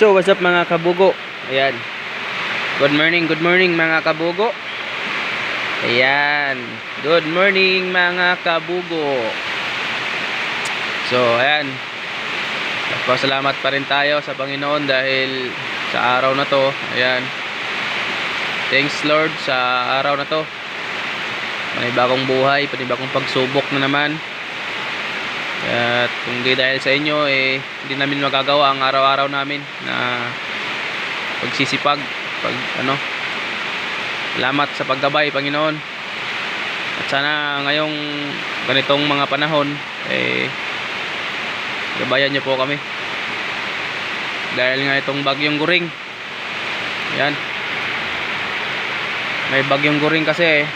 So what's up mga kabugo? Ayan. Good morning mga kabugo. Ayan. Good morning mga kabugo. So ayan. Nagpasalamat pa rin tayo sa Panginoon dahil sa araw na to. Ayan. Thanks Lord sa araw na to. Panibagong buhay, panibagong pagsubok na naman. At kung di dahil sa inyo hindi namin magagawa ang araw-araw namin na pagsisipag, salamat sa paggabay Panginoon. At sana ngayong ganitong mga panahon gabayan niyo po kami. Dahil nga itong bagyong Guring. Ayan. May bagyong Guring kasi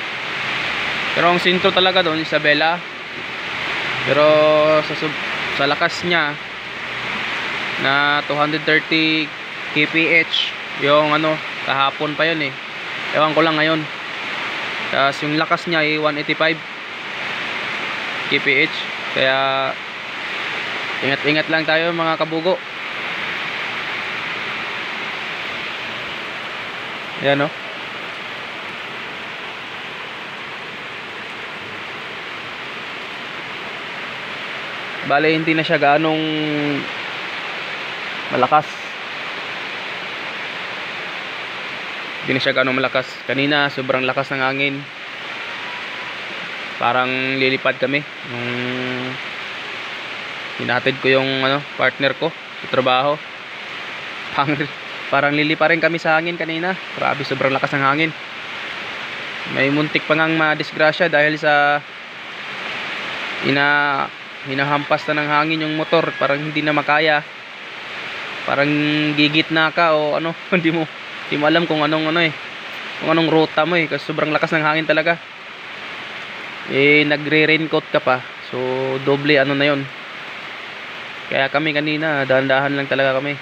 pero ang sintro talaga doon Isabela. Pero sa lakas niya na 230 kph yung kahapon pa yun ewan ko lang ngayon. Tapos yung lakas niya 185 kph. Kaya ingat-ingat lang tayo mga kabugo. Ayan bale hindi na siya gaanong malakas. Hindi na siya gaanong malakas. Kanina sobrang lakas ng hangin. Parang lilipad kami nung hinatid ko yung partner ko sa trabaho. Parang lilipa rin kami sa hangin kanina. Grabe, sobrang lakas ng hangin. May muntik pa ngang madisgrasya dahil sa hinahampas na ng hangin yung motor. Parang hindi na makaya. Parang gigit na ka o hindi mo alam kung anong kung anong ruta mo kasi sobrang lakas ng hangin talaga. Nagre-raincoat ka pa. So doble na yon. Kaya kami kanina dahan-dahan lang talaga kami.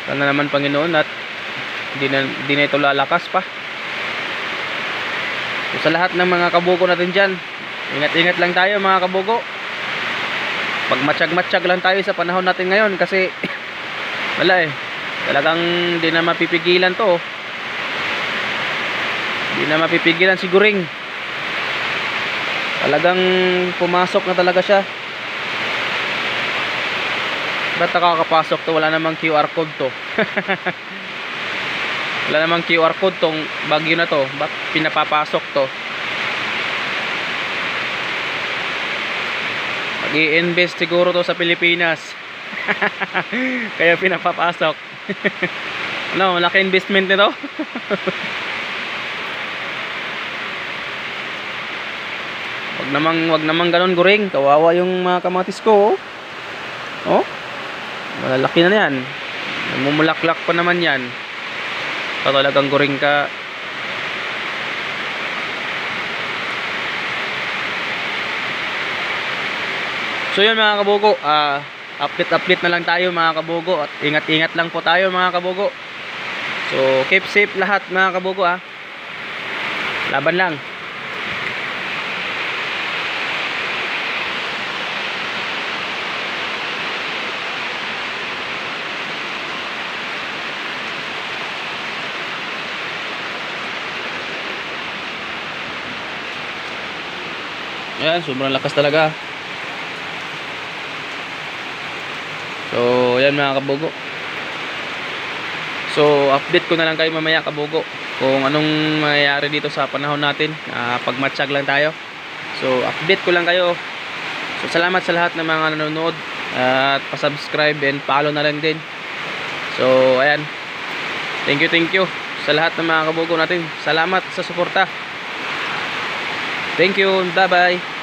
Sana naman Panginoon at hindi na ito lalakas pa. So, sa lahat ng mga kabugo natin dyan, ingat-ingat lang tayo mga kabugo. Pagmatsyag-matsyag lang tayo sa panahon natin ngayon kasi wala talagang di na mapipigilan to. Di na mapipigilan si Guring. Talagang pumasok na talaga siya. Ba't nakakapasok to? Wala namang QR code to. Wala namang QR code tong bagyo na to. Ba't pinapapasok to? Mag-i-invest siguro to sa Pilipinas. Kaya pinapapasok. Malaki investment nito. Wag namang ganun Guring. Kawawa yung mga kamatis ko. Malalaki na yan. Namumulaklak pa naman yan. Talagang Guring ka. So yun mga kabugo, update na lang tayo mga kabugo. At ingat-ingat lang po tayo mga kabugo. So keep safe lahat mga kabugo Laban lang. Ayan, sobrang lakas talaga. So, ayan mga kabugo. So, update ko na lang kayo mamaya kabugo kung anong mangyayari dito sa panahon natin. Pagmatsyag lang tayo. So, update ko lang kayo. So, salamat sa lahat ng mga nanonood. At pa-subscribe and follow na lang din. So, ayan. Thank you sa lahat ng mga kabugo natin. Salamat sa suporta. Thank you. Bye-bye.